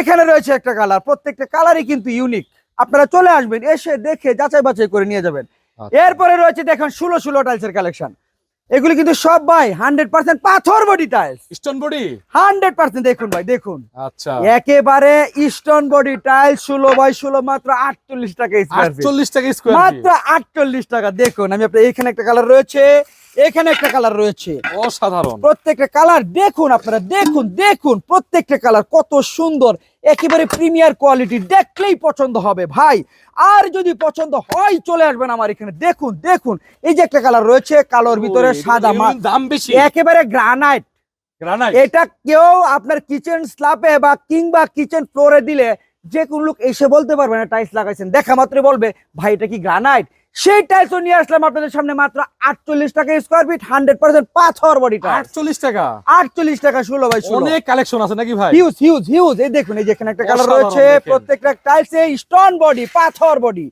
এখানে রয়েছে একটা কালার, প্রত্যেকটা কালারই কিন্তু ইউনিক। আপনারা চলে আসবেন, এসে দেখে যাচাই বাছাই করে নিয়ে যাবেন। আচ্ছা। এরপরে রয়েছে দেখেন 16 টাইলসের কালেকশন। এগুলি কিন্তু সব ভাই 100% পাথর বডি টাইলস, স্টোন বডি। 100%। দেখুন ভাই, দেখুন আচ্ছা, একেবারে স্টোন বডি টাইলস, 16x16, মাত্র 48 টাকা স্কয়ার ফিট, 48 টাকা স্কয়ার ফিট, মাত্র 48 টাকা। দেখুন আমি আপনার এখানে একটা কালার রয়েছে, এখানে একটা কালার রয়েছে, অসাধারণ। প্রত্যেকটা কালার দেখুন, আপনারা দেখুন, দেখুন প্রত্যেকটা কালার কত সুন্দর, একেবারে প্রিমিয়ার কোয়ালিটি, দেখলেই পছন্দ হবে ভাই। আর যদি পছন্দ হয় চলে আসবেন আমার এখানে। দেখুন, দেখুন এই যে একটা কালার রয়েছে কালোর ভিতরে সাদা, দাম বেশি, একেবারে গ্রানাইট। গ্রানাইট। এটা কেউ আপনার কিচেন স্ল্যাবে বা কিংবা কিচেন ফ্লোরে দিলে যে কোন লোক এসে বলতে পারবে না টাইলস লাগাইছেন, দেখা মাত্র বলবে ভাই এটা কি গ্রানাইট। সেই টাইলসও নিয়ে আসলাম আপনাদের সামনে মাত্র 48 টাকা স্কয়ার ফিট, 100% পাথর বডি টাইলস। 48 টাকা, 48 টাকা 16x16। অনেক কালেকশন আছে নাকি ভাই? Huge huge huge. এই দেখুন, এই যে এখানে একটা কালার অসাধারণ রয়েছে, দেখেন। প্রত্যেকটা টাইলসে স্টোন বডি, পাথর বডি।